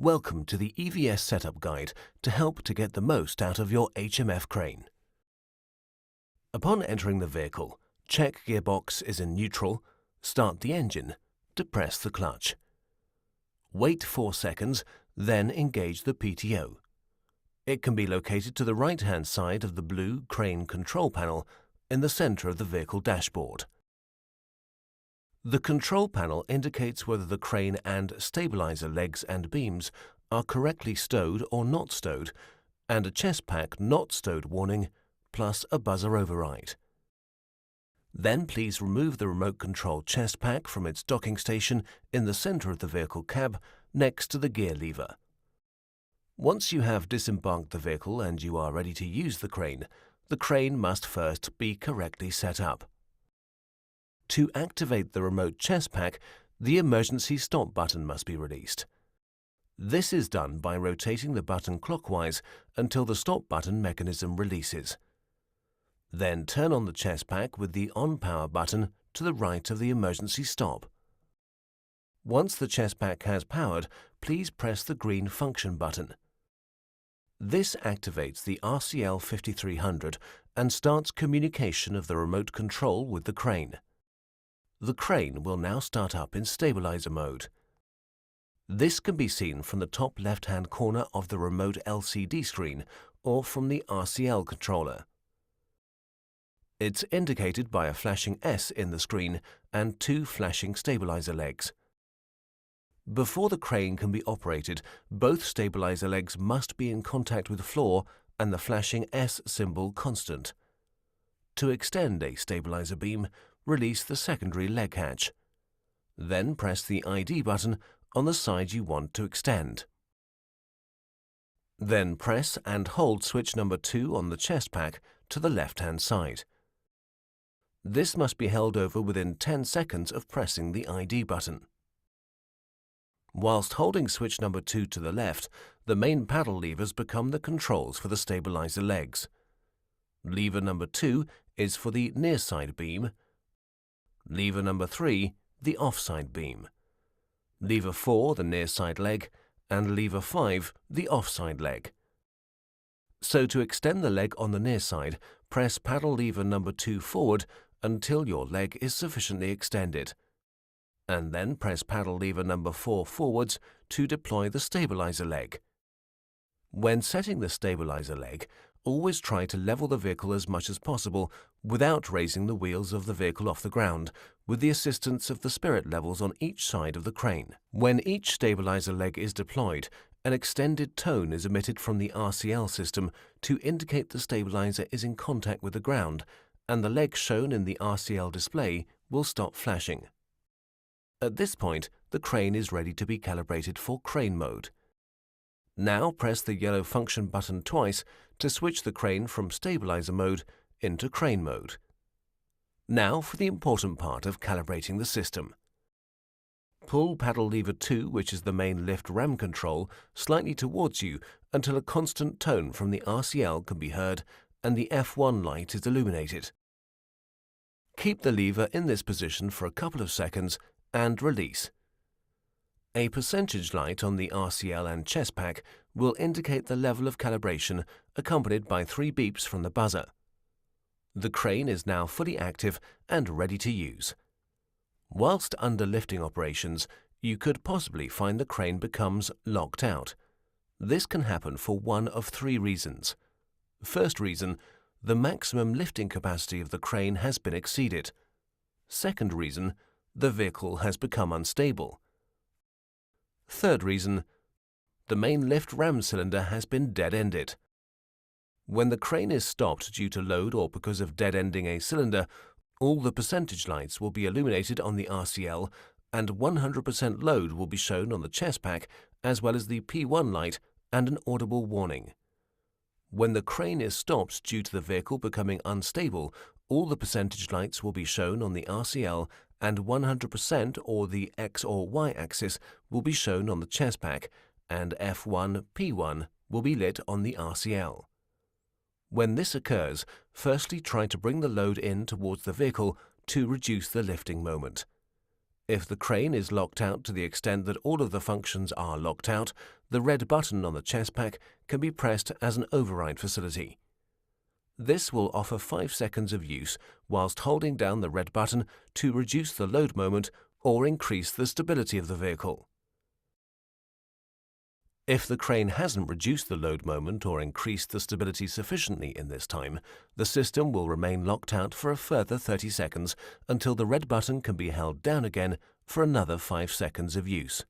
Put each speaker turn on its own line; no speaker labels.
Welcome to the EVS Setup Guide to help to get the most out of your HMF crane. Upon entering the vehicle, check gearbox is in neutral, start the engine, depress the clutch. Wait 4 seconds, then engage the PTO. It can be located to the right-hand side of the blue crane control panel in the center of the vehicle dashboard. The control panel indicates whether the crane and stabiliser legs and beams are correctly stowed or not stowed, and a chest pack not stowed warning, plus a buzzer override. Then please remove the remote control chest pack from its docking station in the centre of the vehicle cab next to the gear lever. Once you have disembarked the vehicle and you are ready to use the crane must first be correctly set up. To activate the remote chest pack, the emergency stop button must be released. This is done by rotating the button clockwise until the stop button mechanism releases. Then turn on the chest pack with the on power button to the right of the emergency stop. Once the chest pack has powered, please press the green function button. This activates the RCL 5300 and starts communication of the remote control with the crane. The crane will now start up in stabiliser mode. This can be seen from the top left-hand corner of the remote LCD screen or from the RCL controller. It's indicated by a flashing S in the screen and 2 flashing stabiliser legs. Before the crane can be operated, both stabiliser legs must be in contact with the floor and the flashing S symbol constant. To extend a stabiliser beam, release the secondary leg hatch. Then press the ID button on the side you want to extend. Then press and hold switch number 2 on the chest pack to the left-hand side. This must be held over within 10 seconds of pressing the ID button. Whilst holding switch number 2 to the left, the main paddle levers become the controls for the stabiliser legs. Lever number 2 is for the near side beam, lever number 3, the offside beam, lever 4, the near side leg, and lever 5, the offside leg. So to extend the leg on the near side, press paddle lever number 2 forward until your leg is sufficiently extended, and then press paddle lever number 4 forwards to deploy the stabiliser leg. When setting the stabiliser leg, always try to level the vehicle as much as possible without raising the wheels of the vehicle off the ground, with the assistance of the spirit levels on each side of the crane. When each stabiliser leg is deployed, an extended tone is emitted from the RCL system to indicate the stabiliser is in contact with the ground, and the leg shown in the RCL display will stop flashing. At this point, the crane is ready to be calibrated for crane mode. Now press the yellow function button twice to switch the crane from stabiliser mode into crane mode. Now for the important part of calibrating the system. Pull paddle lever 2, which is the main lift ram control, slightly towards you until a constant tone from the RCL can be heard and the F1 light is illuminated. Keep the lever in this position for a couple of seconds and release. A percentage light on the RCL and chest pack will indicate the level of calibration, accompanied by 3 beeps from the buzzer. The crane is now fully active and ready to use. Whilst under lifting operations, you could possibly find the crane becomes locked out. This can happen for one of 3 reasons. First reason, the maximum lifting capacity of the crane has been exceeded. Second reason, the vehicle has become unstable. Third reason, the main lift ram cylinder has been dead-ended. When the crane is stopped due to load or because of dead-ending a cylinder, all the percentage lights will be illuminated on the RCL and 100% load will be shown on the chest pack, as well as the P1 light and an audible warning. When the crane is stopped due to the vehicle becoming unstable, all the percentage lights will be shown on the RCL and 100% or the X or Y axis will be shown on the chest pack, and F1, P1 will be lit on the RCL. When this occurs, firstly try to bring the load in towards the vehicle to reduce the lifting moment. If the crane is locked out to the extent that all of the functions are locked out, the red button on the chest pack can be pressed as an override facility. This will offer 5 seconds of use whilst holding down the red button to reduce the load moment or increase the stability of the vehicle. If the crane hasn't reduced the load moment or increased the stability sufficiently in this time, the system will remain locked out for a further 30 seconds until the red button can be held down again for another 5 seconds of use.